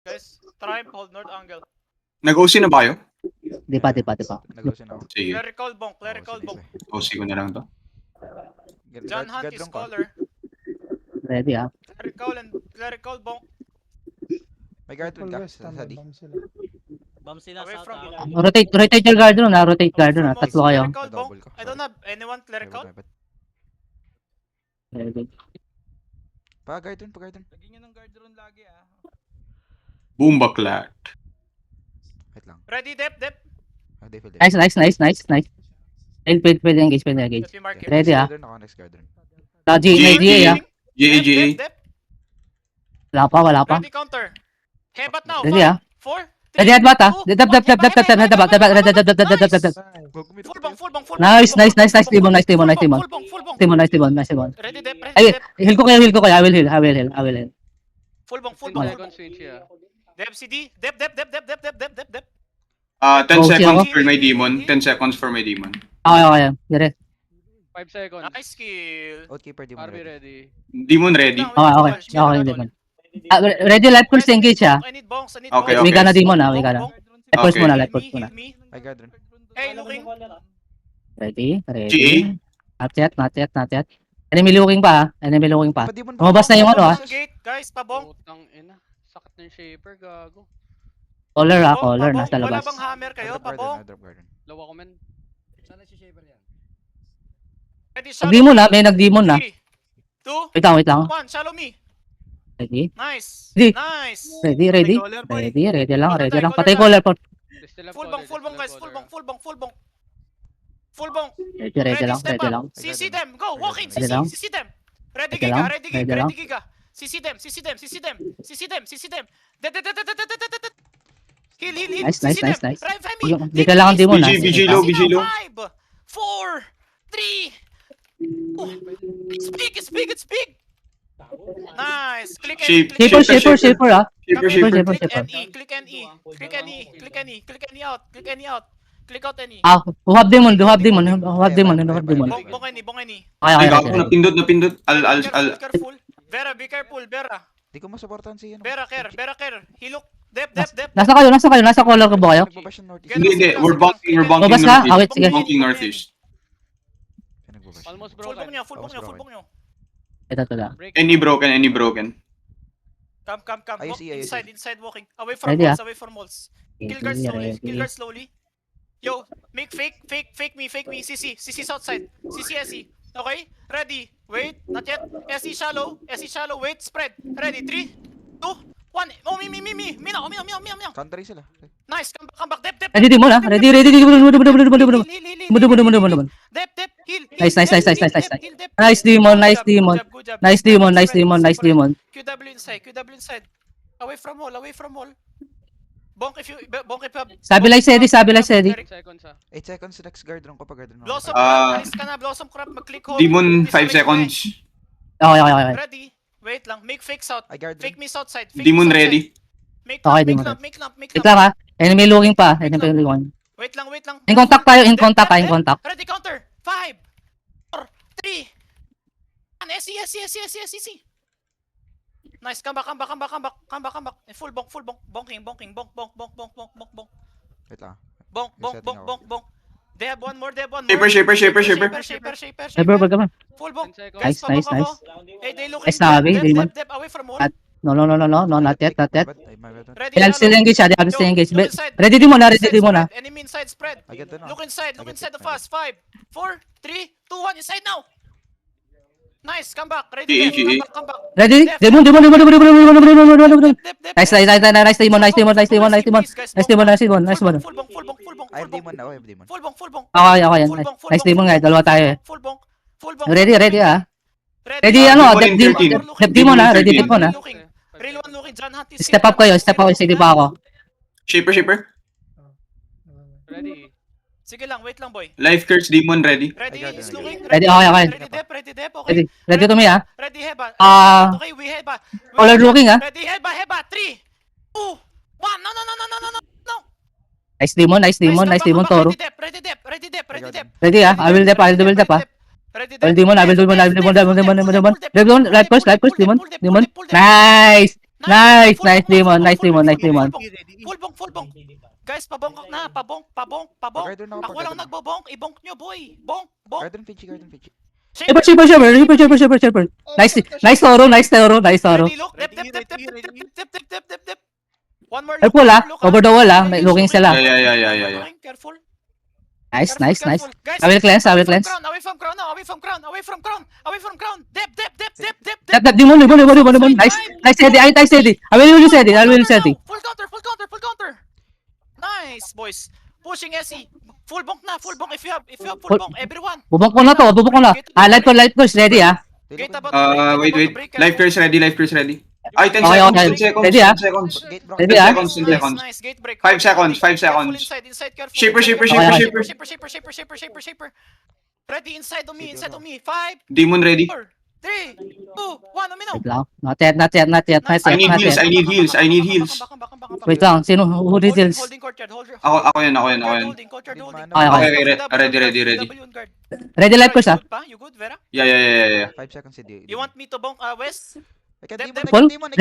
Guys, try hold north angle. Nag-OC na ba kayo? Di pa. Nag-losin ako. Sige. Clerical bonk, clerical sige, bonk. sige. OC ko na lang to. John Hunt is Gadrong ka. caller. Ready ah. Clerical bonk. May guard ka sa D. Bam sila Away south from ah. you. Rotate your guard na. Rotate guard na. Full Tatlo mouse, kayo. Clerical bonk. Double ka. I don't have anyone clerical. Ready. Pa-guard dun. Lagyan nyo ng guard rune lagi ah. Boom baklat. Wait lang. Ready, dep. Defil. Nice. Pwede engage. Let me mark it. Ready ah. Ako next guard dun. GA ah. GA. Dep. Wala pa. Ready counter. Hebat now. Ready ah. 4, 3, Ready at bata. 2, Dab. Full bonk. Nice. Demon. Full bonk. Nice. Ready, dep. Ay, heal ko kayo. I will heal. Full bonk. Dep CD. Dep. 10 OC seconds ako. for my demon. 10 seconds for my demon. Okay. Dire. 5 seconds. Nice kill. Outkeeper di mo RB ready. ready. Demon ready. Okay, Demon. Ready, life pulse engage ah. I need bonks. Okay, We okay. gonna Demon ah. We gonna. Life pulse Okay. muna. Heal me. May guard dun. Hey, looking. Ready. GA. Not yet. Enemy looking pa. Pa demon ba? Lumabas na yung ano ah. Gate, guys, pabong. Putang ina. Sakit ng shaper, gago. Caller ah. Pabong, Caller. pabong. Nasa Wala labas. bang hammer kayo, pabong? Drop guard dun. Lawa ko men. Ready, Nag-demon na. May nag-demon na. 2, Wait lang. 1, shallow me. Ready. Nice. Ready. Nice. Ready. Ready lang. Patay Caller caller po. Full bong, guys. Full bong. Ready lang. Step Ready up. lang. CC them. Go. Walk in. Ready lang. CC them. Ready Ready lang. giga. Ready giga. CC them. Heal. Nice. CC them. Right, Femi. Di kailangan demon ah. BG low. 5, 4, 3. It's big. Nice. Click Shape. Shaper ah. Shaper. Click any out. Click out any. Ah, who have demon. Bong any. Ay, Okay. ako napindot. Al. Careful. Vera, be careful. Vera. Di ko masuportahan si ano. Vera care. Hilok. Dep. Nasa kayo. Nasa caller ko ba kayo? Nagbabash yung northeast. Hindi. We're bunking Mabas ka? northeast. Awit, sige. Bunking northeast. Nagbabash. Almost Full broken. bong nyo. Ito lang. Break. Any broken. Come. I Walk see. inside walking. Away from Ready, walls. Kill guard slowly. Yo, make fake me. CC outside. CC SE. Okay? Ready. Wait, not yet. SE shallow. Wait, spread. Ready. 3, 2, 1. Oh, me. Mina. Country sila. Nice. Come back. Dep. Ready demon ah. Ready. Heal. Dep. Heal. Nice. Heal, Dep. Nice demon. Good job. Nice demon. QW inside. Away from all. Bonk if you have. Stabilize steady. 6 seconds ah. 8 seconds next guard dun kapag guard dun. Blossom crab, alis ka na. Blossom crab, mag-click hold. Demon, This 5 way. seconds. Okay. Ready. Wait lang. Make fake south. I guard Fake dun. me south side. Demon ready. Make Okay, lamp, demon make lamp. Wait lang ah. Enemy looking pa. Wait lang. In contact tayo. In contact. Ready, counter. 5, 4, 3. SC. Nice, come back. Full bonk. Bonking. Bonk. Wait lang. Bonk. They have one more. Shaper. Shaper, wag ka man. Full bonk. 10 seconds. Guys, Nice. pababa. Hey, they looking. Nice na, Abby, demon. Dep, away from all. No. Not yet. My bad. Ready, I'll still shallow. engage. I'll still Yo, engage. look inside. Ready demon ah. Enemy inside spread. I get dun. Look inside the fast. 5, 4, 3, 2, 1. Inside now. Nice, come back. Ready, GA. come back. Ready? Demon. Dep. Nice demon. Nice one. Full bonk. I have demon now. I have demon. Full bonk. Okay. Nice demon guys. Dalawa tayo. Full bonk. Ready ah. Ready Dep demon ah. Ready demon ah. Real one looking. John Hunt is Step up kayo. Sige pa ako. Shaper. Ready. Sige lang, wait lang boy. Life curse demon ready. Ready, I got it, is I got looking. it. Ready, okay. Ready, Dep, okay. Ready to me ah. Ready, Heba. Ah. Okay, we Heba. Caller looking ah. Ready, Heba. 3, 2, 1. No. Nice demon. Come back. Toro. Ready, Dep. Ready ah. I will dep ah. Ready, I will demon. Demon. Life push. Demon. Nice. Nice, Full nice bonk na, demon, full nice bonk, demon, full nice bonk, demon. full bonk. Guys, pabongkok na, pabonk. Pag-guard na Ako lang nagbobonk, ibonk nyo boy. Bonk. Garden Finchi. Shipper. Nice Toro. Ready, look. Dip. One more Careful look. ah, over the wall ah, may looking sila. Yeah. Careful. Nice. Guys, I will cleanse. Away from crown. Dip. Tap, demon. Nice, Eddie. I will use Eddie. Full counter. Nice, boys. Pushing SE. Full bonk if you have full bonk. Everyone. Bubok ko na to. Light ko, ready ah. Gate about to break. Wait. Life curse ready. Ay, 10 Okay, seconds, okay. 10 seconds, Ready, ah? 10 seconds. Gate bro. 10 Ready, ah? seconds, 10 seconds. Nice. Gate break. 5 seconds, 5 Careful seconds. inside. Careful. Shaper. Ready inside of me. 5, Demon ready. 4, 3, 2, 1. Uminaw. Wait lang. Not yet. I need heals. Wait lang, sino? Who needs heals? Holding courtyard. Ako yan. Holding. Okay. Ready. Ready light ko siya. You good, Vera? Yeah. 5 seconds si D. You want me to bonk west? I can Dep- demon. dep- Full? I Demon.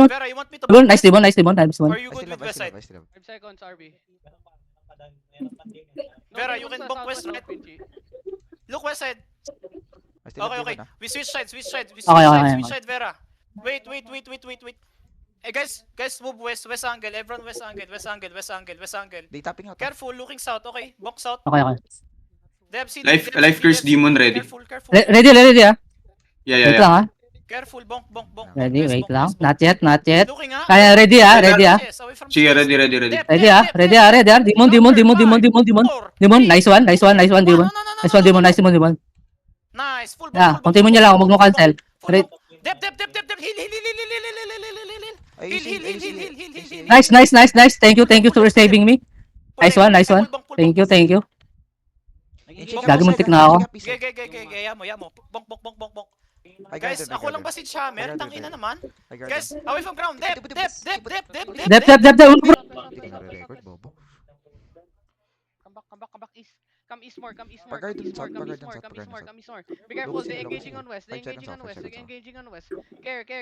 Vera, you want me to bonk Nice west? demon. Or you I good still with have. west side? 5 seconds, RB. Vera, you can bonk west, right? Look west side. Okay. We switch sides. Okay. Vera. Wait. Hey guys, move west angle. Everyone west angle. They tapping out. Careful, looking south. Okay, bonk south. Okay. Deb CD. Life curse demon ready. Careful. Ready ah. Wait Yeah. lang ah. Careful, bonk. Ready, West, wait bonk, lang. west, bonk. Not yet. Looking ah. Kaya ready ah. Yes, away from Sige, chase. ready. Dep, Ready dep, ah. dep. Demon. Demon. Nice one, demon. No. Nice one, demon. Nice, full bonk. Yeah, continue nyo lang, huwag mo cancel. Full Re- bonk. Dep. Heal. Nice. Thank you for saving me. Nice one. Thank you. Gagi muntik na ako. Yamo. Bonk. Guys, ako lang ba si Chammer? Tangina naman. Guys, away from ground. Dep. Dep. Record, bobo. Come back east. Come east more. Pag-guard dun south, pag-guard dun south. Be careful, Look, they look, engaging look. on west. 5 seconds off, 5 seconds off. Care. Dep.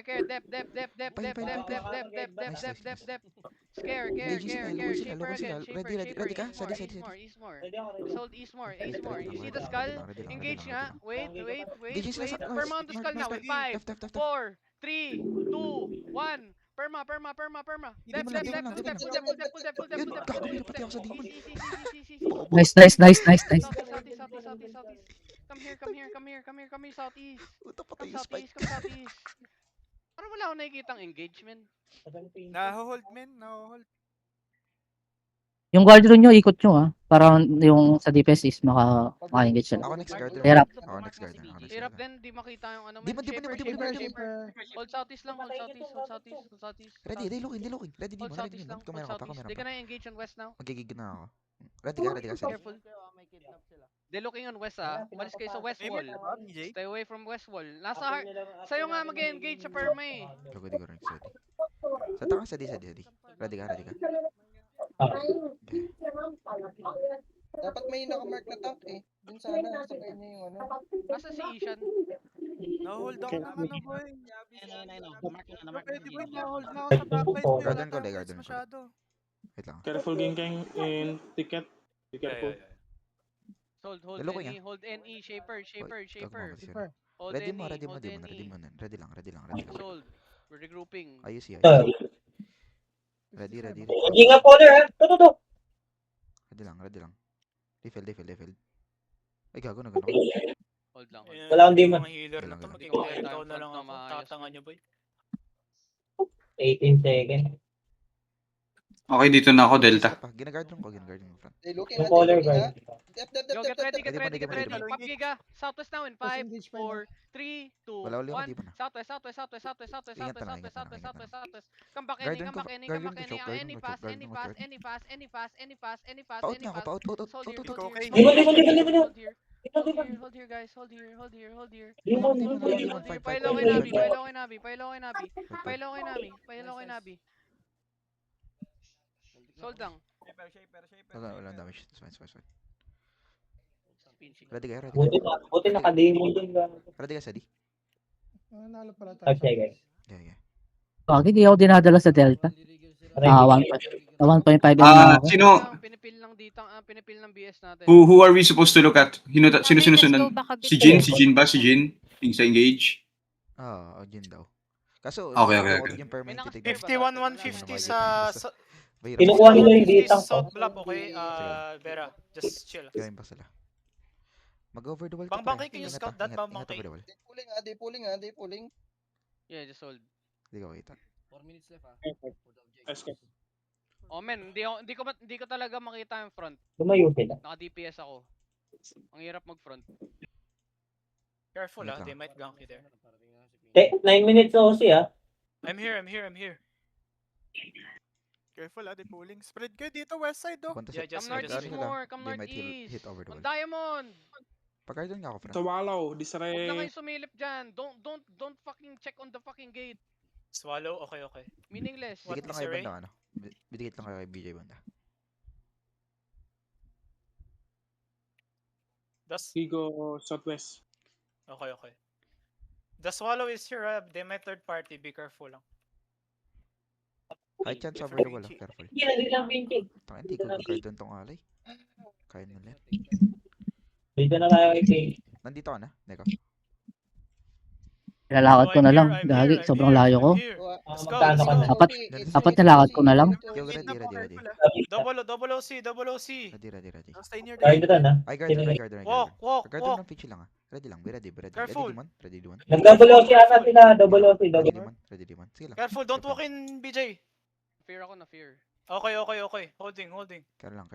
Scare. Shaper again. Ready ka? Steady. East more. Just hold east more. You see the skull? Engage nga. Wait. Engage sila sa- Perma on the skull now. North, 5, left. 4, 3, 2, 1. Perma. Dep. Demon lang. Yun, gago, may napatay ako sa demon. See. Nice. Southeast. Come here, southeast. Puta, patay yung Come spike. southeast. Parang wala akong nakikitang engagement. Naho-hold. Yung guard nyo, ikot nyo ah. Para yung sa DPS is maka-engage sila. Ako next guard. Hirap. Ako next guard. Hirap din, di makita yung ano. Demon. Shaper. Hold southeast lang, hold southeast. Ready, they looking. Ready, Hold demon. southeast lang, Kung meron hold ka pa. southeast. Di ka na engage on west now. Magigig na ako. Ready ka, steady. Careful. They looking on west ah. Umalis kayo sa west wall. Stay away from west wall. Nasa heart. Sa'yo nga mag-engage sa perma eh. Gago, di ko rin steady. Sa taka, steady. Ready ka. Dapat may nakamark na tank eh. Dun sana, sabay niya yung ano. Nasa si Ishan. Na-hold ako ng ano boy. Pwede boy, na-hold na ako sa backline. Garden ko, garden ko. Masyado. Wait lang. Careful King in ticket. Be careful. Hold Dalawa NE, hold NE. Shaper. Gago, Super. Hold Ready NE, mo. hold Demon. NE. Ready lang. Sold. We're regrouping. Ayos. Ready. Hindi nga polar ha. Ito. Ready lang. Refill. Ay, gago na gano'n. Hold lang. Wala akong demon. Mga healer na to, Wala. maging cleric ako na lang ako. Tatanga nyo boy. 18 seconds. Okay, dito na ako, Delta. Ginaguard mo front. They looking Yung at polar Dep. guard. Yo, get ready. Ready mo. Pop giga. Southwest now in 5, 4, 3, 2, Wala uli ako, 1. di ba na? Southwest. Ingat na lang. Come back Garden any, ko, come garden back ko, any. garden Any ko, pass. garden ko, garden. Paut nga ako, paut. Hold here. Demon. Hold here, guys. Hold here. Demon. Pailaw kay Nabi. Sold lang. Wala damage. It's fine. Ready ka. Buti naka-demon dun. Ready ka, steady. Nalo pala 5 seconds. Yeah. Bakit di ako dinadala sa Delta? Ah, 1.5 na ako. Sino, Pinipil lang dito, pinipil ng BS natin. who are we supposed to look at? Sino Okay, let's sinusundan? go back a bit. Si Jin? Si Jin ba? Si Jin? Yung sa engage? Yun daw. Kaso, Okay, hindi okay, ako okay. yung permanent May titignan. 51, 150 sa... Mahirap. Kinukuha nila yung 150 data. sa South Bluff, okay? Vera, just chill. Gawin pa sila. Mag-over the wall ka, Bang-bang, pre. can you Ingat scout ah, that, ingat bang-bang, over the wall. Day pulling. Yeah, just hold. Hindi ko kita. Escape. Oh men, hindi ko talaga makita yung front. Lumayo sila. Naka-DPS ako. Ang hirap mag-front. Careful Wait lang. they might gank you there. 9 minutes na OC ah. I'm here. Careful day pulling. Spread kayo dito west side oh. Punta Yeah, sa... just- Come just- northeast ano sila, more, come they might northeast. hit over the On wall. Diamond! Pagkardon nga ako, friend. Sa Wallow, Huwag na disarray. kayo sumilip dyan. Don't fucking check on the fucking gate. Swallow, okay. Meaningless. What Dikit lang is kayo array? banda, ano? Bidikit lang kayo kay BJ banda. Higo, southwest. Okay. The Swallow is here, they might third party, be careful lang. High chance over the wall, ah. Careful. Hindi lang pinky. Tangin, di ko pagkardon tong alay. Kaya nila. Dito na tayo kay Kay. Nandito ka na, Neko. Ilalakad ko I'm na here, lang. I'm Gagi, here, sobrang I'm layo ko. here. Let's go, Magkano let's ka go. na? Apat na lakad ko na lang. Yo, ready. Double OC. Ready. Stay near Guard the na na. Ay, guard. Walk. Pagkardon ng Fitchy lang, ah. Ready lang, be ready. Careful. Ready, Dimon. Nag-double OC ata sila. Double OC. Ready, Dimon. Sige lang. Careful, don't walk in, BJ. Fear ako na fear. Okay. Holding. Care lang.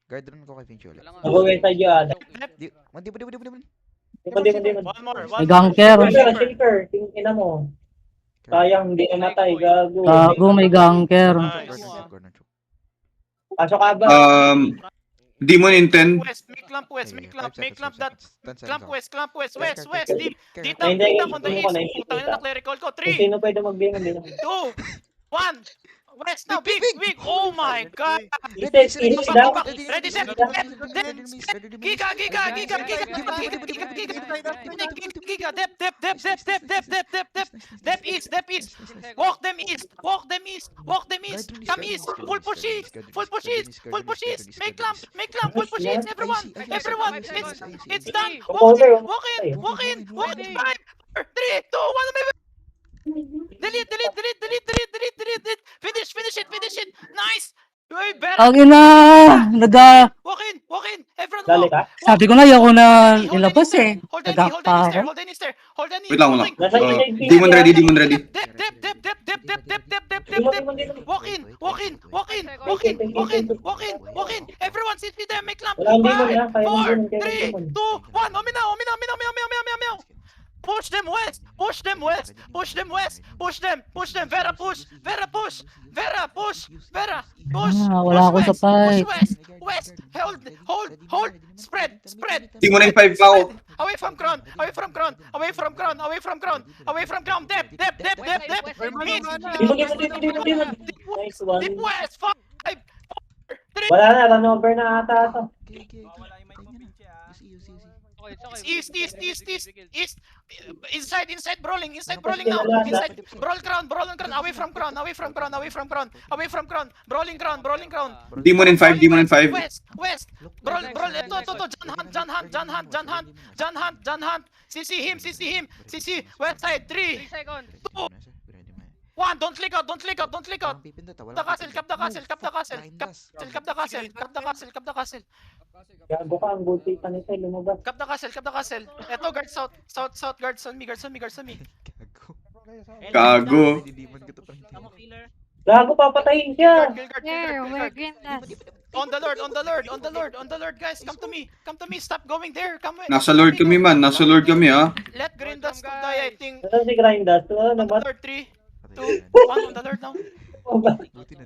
Guard run ko kay Finch ulit. Wala nga. Mag-wait side yung ala. Di, mandi. Hindi. One more. May ganker. Shaker. Tingin mo. Sayang, hindi namatay. Gago. Gago, may ganker. Nice. Pasok ka ba? Demon in 10. West, make lamp west, make lamp that. 10 Clamp seconds. west, deep. Care. Dito, Hindi, on the east. hindi. Putang ina na clerical ko. Kung 3, sino pwede magbigay ng 2, 1. West now, big. Oh my god. Ready, Ready, set. Giga. Dep east. Walk them east. Come east. Full push east. Make lamp. Full push east. Everyone. It's done. Walk in. 5, 4, 3, 2, 1. Delete. Finish it. Nice. Uy, better. Ang ina! Walk in. Everyone Dali walk. ka? Sabi ko na, ayoko na ilabas eh. Hold Nagak pa ako. Hold any. Wait lang. Nasa yung Demon ready. Dep. Walk in. Everyone sit with them. Make lamp. Wala, hindi mo na. 5, Kaya 4, mo 3, 2, 1. Ominaw. Push them west. Vera push. Wala ako sa fight. West. Hold. Spread. Demon in 5 pa ako. Away from ground. Dep. Mid. Nice one. Deep west. 5, 4, 3. Wala na. Run over na ata ito. Okay, it's okay. East. Inside brawling now. Inside. Brawl ground. Away from ground. Brawling ground. Demon in 5. West. Brawl. Ito. John Hunt. CC him. West side. 3, 3 seconds. 1. Don't click out. Cap the castle. Gago ka. Ang buti pa nito. Lumabas. Cap the castle. Eto, guard south. Guards on me. Gago. Gago, papatayin siya. There, we're green last. On the Lord, guys. Come to me. Stop going there. Nasa Lord kami man. Let green dust to die, I think. Saan si Grindas? On the Naman. Lord, 3, 2, 1 on the Lord now. Buti na